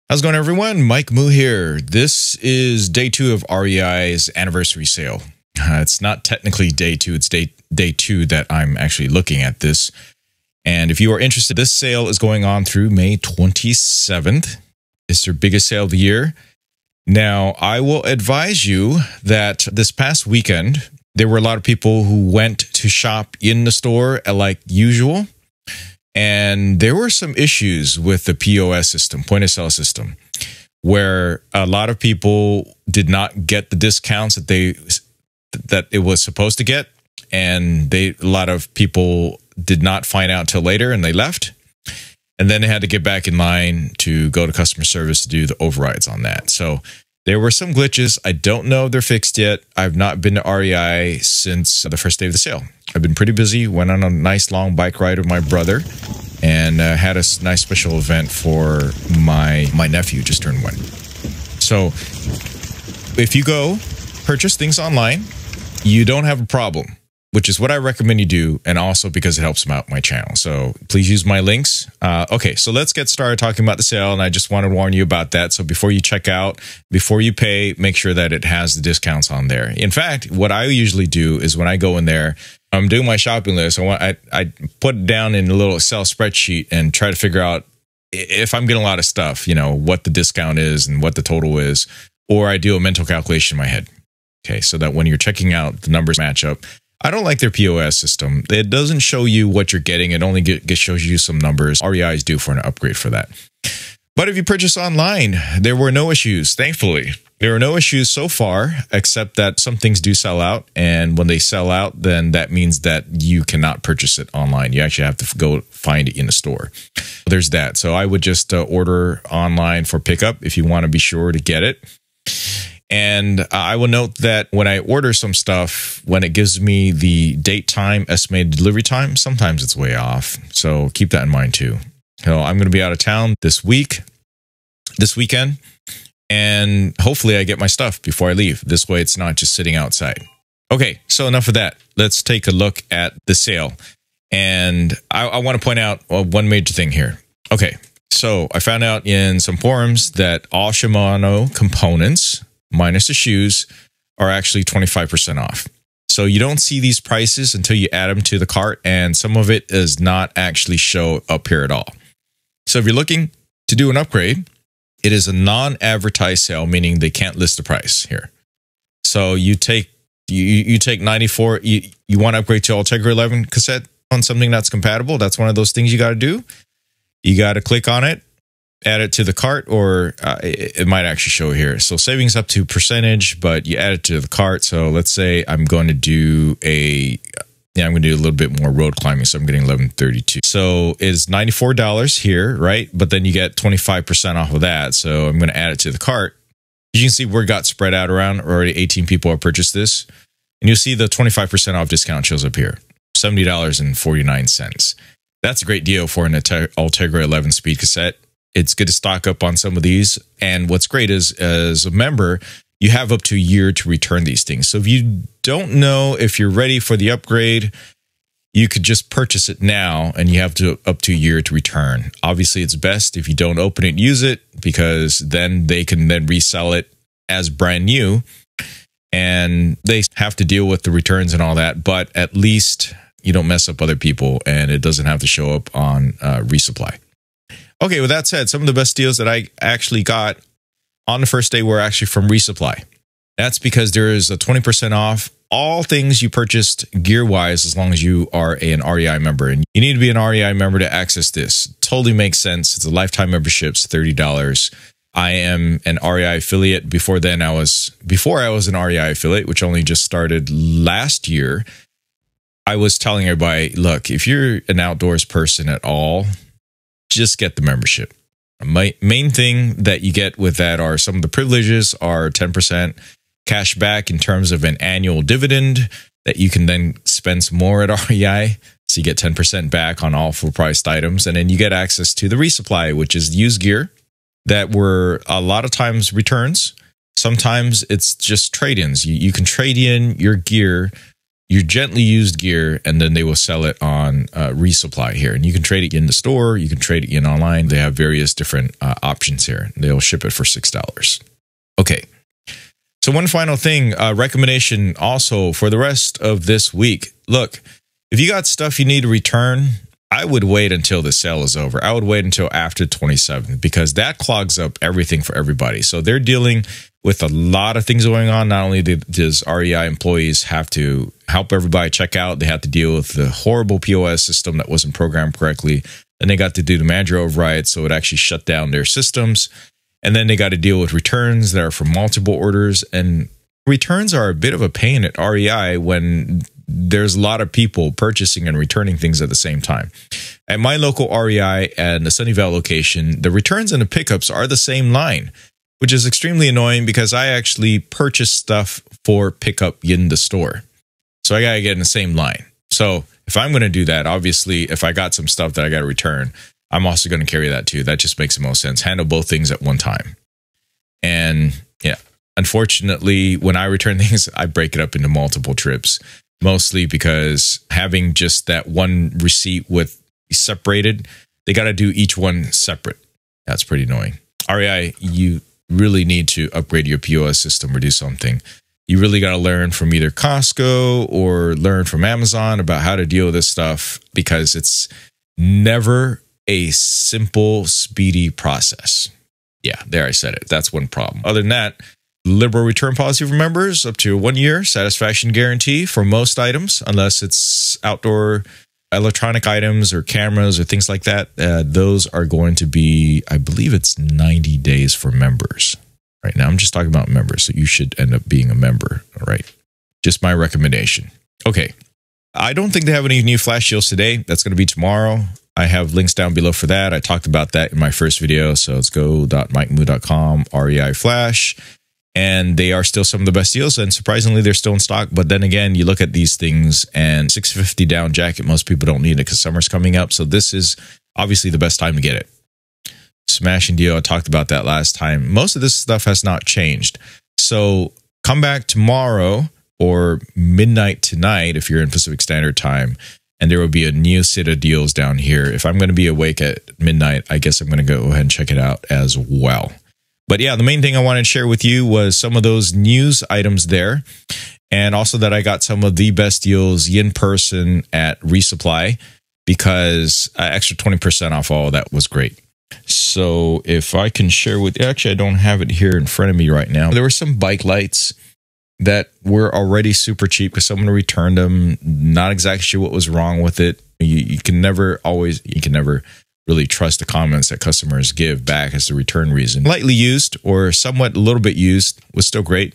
How's it going, everyone? Mike Moo here. This is day 2 of REI's anniversary sale. It's not technically day 2, it's day 2 that I'm actually looking at this. And if you are interested, this sale is going on through May 27th. It's their biggest sale of the year. Now, I will advise you that this past weekend, there were a lot of people who went to shop in the store like usual. And there were some issues with the POS system, point of sale system, where a lot of people did not get the discounts that it was supposed to get, and a lot of people did not find out till later, and they left. And then they had to get back in line to go to customer service to do the overrides on that. So there were some glitches. I don't know if they're fixed yet. I've not been to REI since the first day of the sale. I've been pretty busy. Went on a nice long bike ride with my brother and had a nice special event for my nephew just turned 1. So if you go purchase things online, you don't have a problem, which is what I recommend you do, and also because it helps out my channel. So please use my links. Okay, so let's get started talking about the sale, and I just want to warn you about that. So before you check out, before you pay, make sure that it has the discounts on there. In fact, what I usually do is when I go in there, I'm doing my shopping list. I put it down in a little Excel spreadsheet and try to figure out if I'm getting a lot of stuff, you know, what the discount is and what the total is, or I do a mental calculation in my head. Okay, so that when you're checking out, the numbers match up. I don't like their POS system. It doesn't show you what you're getting. It only shows you some numbers. REI is due for an upgrade for that. But if you purchase online, there were no issues, thankfully. There are no issues so far, except that some things do sell out. And when they sell out, then that means that you cannot purchase it online. You actually have to go find it in the store. There's that. So I would just order online for pickup if you want to be sure to get it. And I will note that when I order some stuff, when it gives me the date time, estimated delivery time, sometimes it's way off. So keep that in mind too. So I'm going to be out of town this weekend, and hopefully I get my stuff before I leave. This way it's not just sitting outside. Okay, so enough of that. Let's take a look at the sale. And I want to point out one major thing here. Okay, so I found out in some forums that all Shimano components, minus the shoes, are actually 25% off. So you don't see these prices until you add them to the cart, and some of it does not actually show up here at all. So if you're looking to do an upgrade, it is a non-advertised sale, meaning they can't list the price here. So you take 94, you want to upgrade to Ultegra 11 cassette on something that's compatible. That's one of those things you got to do. You got to click on it, add it to the cart, or it might actually show here. So savings up to percentage, but you add it to the cart. So let's say I'm going to do I'm going to do a little bit more road climbing. So I'm getting 1132. So it's $94 here, right? But then you get 25% off of that. So I'm going to add it to the cart. You can see where it got spread out around. Already 18 people have purchased this. And you'll see the 25% off discount shows up here. $70.49. That's a great deal for an Ultegra 11 speed cassette. It's good to stock up on some of these. And what's great is, as a member, you have up to a year to return these things. So if you don't know if you're ready for the upgrade, you could just purchase it now and you have up to a year to return. Obviously, it's best if you don't open it and use it, because then they can then resell it as brand new and they have to deal with the returns and all that. But at least you don't mess up other people and it doesn't have to show up on resupply. Okay, with that said, some of the best deals that I actually got on the first day were actually from resupply. That's because there is a 20% off all things you purchased gear-wise, as long as you are an REI member. And you need to be an REI member to access this. Totally makes sense. It's a lifetime membership, it's $30. I am an REI affiliate. Before I was an REI affiliate, which only just started last year, I was telling everybody, look, if you're an outdoors person at all, just get the membership. My main thing that you get with that are some of the privileges are 10% cash back in terms of an annual dividend that you can then spend some more at REI. So you get 10% back on all full-priced items. And then you get access to the resupply, which is used gear that were a lot of times returns. Sometimes it's just trade-ins. You can trade in your gear your gently used gear, and then they will sell it on resupply here. And you can trade it in the store. You can trade it in online. They have various different options here. They'll ship it for $6. Okay. So one final thing, recommendation also for the rest of this week. Look, if you got stuff you need to return, I would wait until the sale is over. I would wait until after 27th because that clogs up everything for everybody. So they're dealing with a lot of things going on. Not only does REI employees have to help everybody check out, they have to deal with the horrible POS system that wasn't programmed correctly. Then they got to do the manager override, so it actually shut down their systems. And then they got to deal with returns that are from multiple orders. And returns are a bit of a pain at REI when there's a lot of people purchasing and returning things at the same time. At my local REI and the Sunnyvale location, the returns and the pickups are the same line, which is extremely annoying because I actually purchase stuff for pickup in the store. So I got to get in the same line. So if I'm going to do that, obviously, if I got some stuff that I got to return, I'm also going to carry that too. That just makes the most sense. Handle both things at one time. And yeah, unfortunately, when I return things, I break it up into multiple trips, mostly because having just that one receipt with separated, they got to do each one separate. That's pretty annoying. REI, you really need to upgrade your POS system or do something. You really got to learn from either Costco or learn from Amazon about how to deal with this stuff because it's never a simple, speedy process. Yeah, there I said it. That's one problem. Other than that, liberal return policy for members, up to 1 year satisfaction guarantee for most items, unless it's outdoor electronic items or cameras or things like that. Those are going to be, I believe it's 90 days for members. Right now, I'm just talking about members, so you should end up being a member. All right. Just my recommendation. Okay. I don't think they have any new flash deals today. That's going to be tomorrow. I have links down below for that. I talked about that in my first video. So let's go.mikemoo.com, REI Flash. And they are still some of the best deals. And surprisingly, they're still in stock. But then again, you look at these things and $650 down jacket, most people don't need it because summer's coming up. So this is obviously the best time to get it. Smashing deal. I talked about that last time. Most of this stuff has not changed. So come back tomorrow or midnight tonight if you're in Pacific Standard Time, and there will be a new set of deals down here. If I'm going to be awake at midnight, I guess I'm going to go ahead and check it out as well. But yeah, the main thing I wanted to share with you was some of those news items there, and also that I got some of the best deals in person at Resupply because extra 20% off all that was great. So if I can share with you, actually I don't have it here in front of me right now. There were some bike lights that were already super cheap because someone returned them. Not exactly sure what was wrong with it. You can never really trust the comments that customers give back as the return reason. Lightly used or somewhat a little bit used was still great.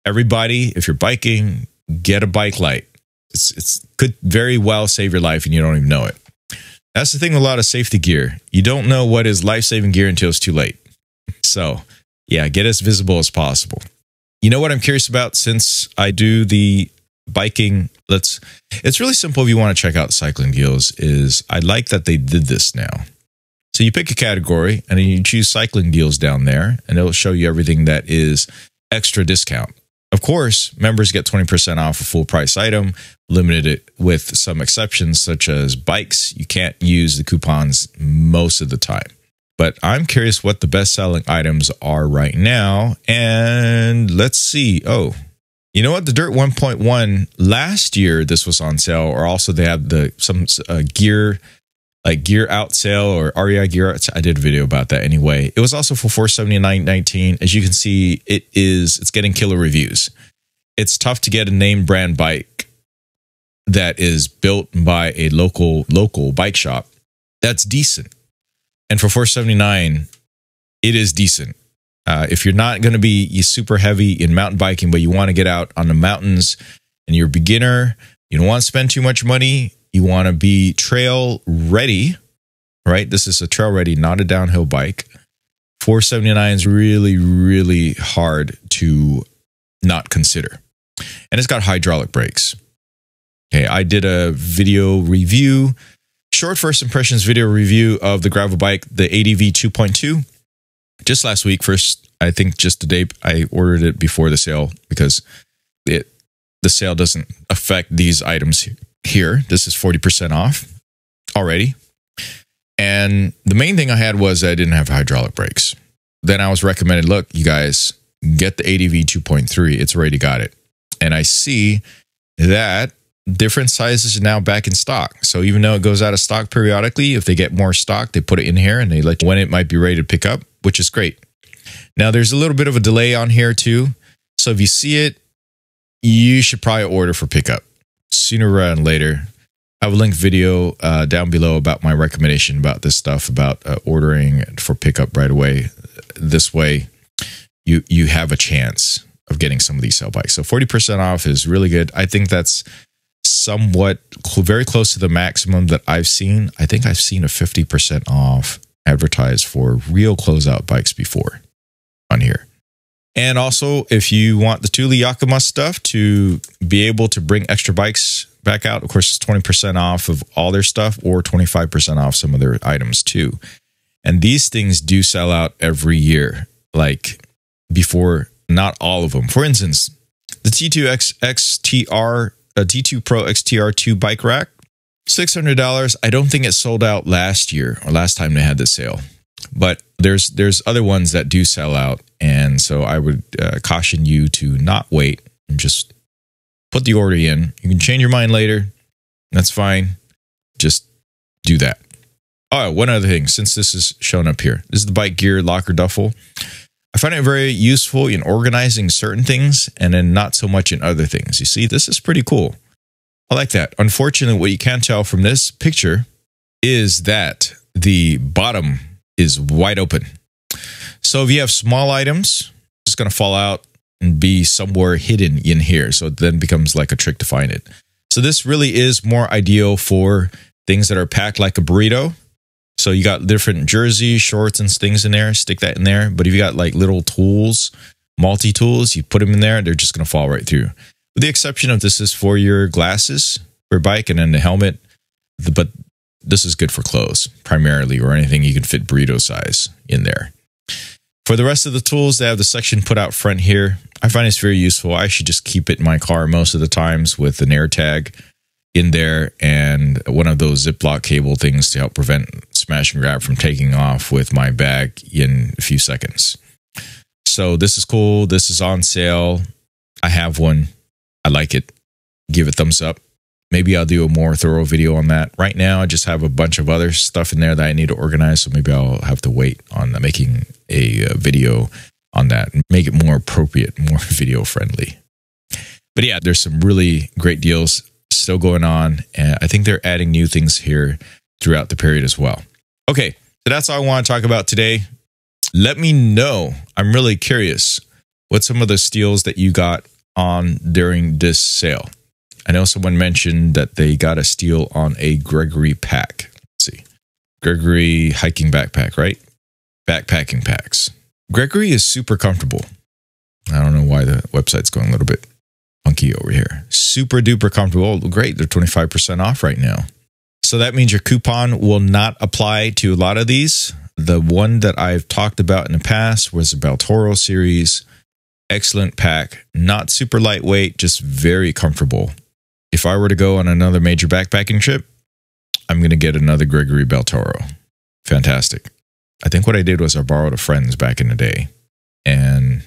Everybody, if you're biking, get a bike light. It's could very well save your life and you don't even know it. That's the thing with a lot of safety gear. You don't know what is life-saving gear until it's too late. So yeah, get as visible as possible. You know what I'm curious about since I do the biking? It's really simple if you want to check out Cycling Deals. I like that they did this now. So you pick a category and then you choose Cycling Deals down there and it'll show you everything that is extra discount. Of course, members get 20% off a full price item, limited with some exceptions such as bikes. You can't use the coupons most of the time. But I'm curious what the best-selling items are right now. And let's see. Oh, you know what? The Dirt 1.1, last year this was on sale. Or also they have some gear, like gear out sale or REI gear out. I did a video about that anyway. It was also for $479.19. As you can see, it's getting killer reviews. It's tough to get a name brand bike that is built by a local bike shop that's decent. And for $479, it is decent. If you're not going to be super heavy in mountain biking, but you want to get out on the mountains and you're a beginner, you don't want to spend too much money, you want to be trail ready, right? This is a trail ready, not a downhill bike. $479 is really, really hard to not consider. And it's got hydraulic brakes. Okay, I did a video review, short first impressions video review of the gravel bike, the ADV 2.2, just last week. I think just today, I ordered it before the sale because the sale doesn't affect these items here. This is 40% off already. And the main thing I had was I didn't have hydraulic brakes. Then I was recommended, look, you guys, get the ADV 2.3. It's already got it. And I see that different sizes are now back in stock. So even though it goes out of stock periodically, if they get more stock, they put it in here and they let you when it might be ready to pick up, which is great. Now, there's a little bit of a delay on here too. So if you see it, you should probably order for pickup sooner rather than later. I have a linked video down below about my recommendation about this stuff, about ordering for pickup right away. This way, you have a chance of getting some of these sale bikes. So 40% off is really good. I think that's somewhat very close to the maximum that I've seen. I think I've seen a 50% off advertised for real closeout bikes before on here. And also, if you want the Thule Yakima stuff to be able to bring extra bikes back out, of course, it's 20% off of all their stuff or 25% off some of their items too. And these things do sell out every year, like before, not all of them. For instance, the T2 XTR, T2 Pro XTR2 bike rack, $600. I don't think it sold out last year or last time they had the sale. But there's other ones that do sell out. And so I would caution you to not wait and just put the order in. You can change your mind later. That's fine. Just do that. Oh, one other thing, since this is shown up here. This is the bike gear locker duffel. I find it very useful in organizing certain things and then not so much in other things. You see, this is pretty cool. I like that. Unfortunately, what you can't tell from this picture is that the bottom is wide open. So if you have small items, it's going to fall out and be somewhere hidden in here. So it then becomes like a trick to find it. So this really is more ideal for things that are packed like a burrito. So you got different jerseys, shorts, and things in there. Stick that in there. But if you got like little tools, multi-tools, you put them in there, they're just going to fall right through. With the exception of this is for your glasses for your bike and then the helmet. But this is good for clothes primarily, or anything you can fit burrito size in there. For the rest of the tools, they have the section put out front here. I find it's very useful. I should just keep it in my car most of the times with an air tag in there and one of those Ziploc cable things to help prevent smash and grab from taking off with my bag in a few seconds. So this is cool. This is on sale. I have one. I like it. Give it a thumbs up. Maybe I'll do a more thorough video on that. Right now, I just have a bunch of other stuff in there that I need to organize, so maybe I'll have to wait on making a video on that and make it more appropriate, more video friendly. But yeah, there's some really great deals still going on, and I think they're adding new things here throughout the period as well. Okay, so that's all I want to talk about today. Let me know. I'm really curious what some of the steals that you got on during this sale. I know someone mentioned that they got a steal on a Gregory pack. Let's see. Gregory hiking backpack, right? Backpacking packs. Gregory is super comfortable. I don't know why the website's going a little bit funky over here. Super duper comfortable. Oh, great. They're 25% off right now. So that means your coupon will not apply to a lot of these. The one that I've talked about in the past was the Baltoro series. Excellent pack. Not super lightweight, just very comfortable. If I were to go on another major backpacking trip, I'm going to get another Gregory Baltoro. Fantastic. I think what I did was I borrowed a friend's back in the day, and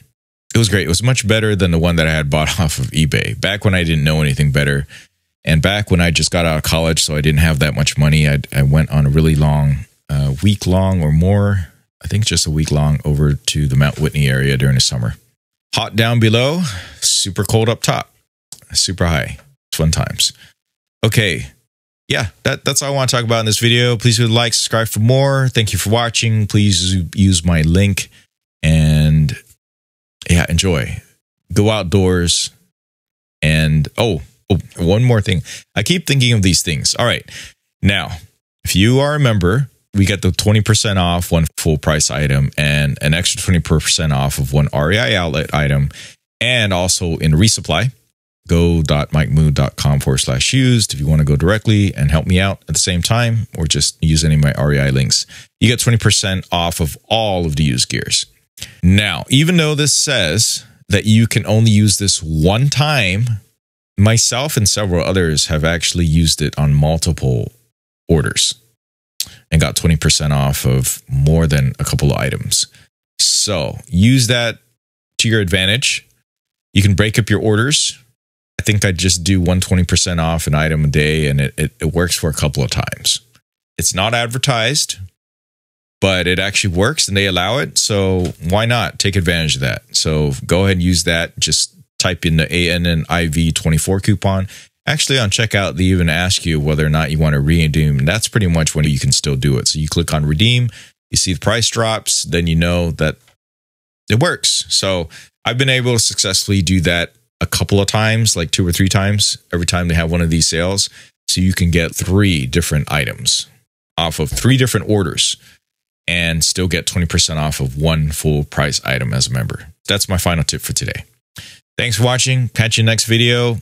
it was great. It was much better than the one that I had bought off of eBay. Back when I didn't know anything better, and back when I just got out of college, so I didn't have that much money, I went on a really long, week-long or more, I think just a week long, over to the Mount Whitney area during the summer. Hot down below, super cold up top, super high. Fun times. Okay. Yeah, that's all I want to talk about in this video. Please do like, subscribe for more. Thank you for watching. Please use my link and yeah, enjoy. Go outdoors. And oh, one more thing. I keep thinking of these things. All right. Now, if you are a member, we get the 20% off one full price item and an extra 20% off of one REI outlet item, and also in resupply. go.mikemoo.com/used if you want to go directly and help me out at the same time, or just use any of my REI links. You get 20% off of all of the used gears. Now, even though this says that you can only use this one time myself and several others have actually used it on multiple orders and got 20% off of more than a couple of items. So use that to your advantage. You can break up your orders. I think I just do 120% off an item a day, and it works for a couple of times. It's not advertised, but it actually works and they allow it. So why not take advantage of that? So go ahead and use that. Just type in the ANNIV24 coupon. Actually, on checkout, they even ask you whether or not you want to redeem. And that's pretty much when you can still do it. So you click on redeem, you see the price drops, then you know that it works. So I've been able to successfully do that a couple of times, like 2 or 3 times, every time they have one of these sales. So you can get 3 different items off of 3 different orders and still get 20% off of 1 full price item as a member. That's my final tip for today. Thanks for watching. Catch you next video.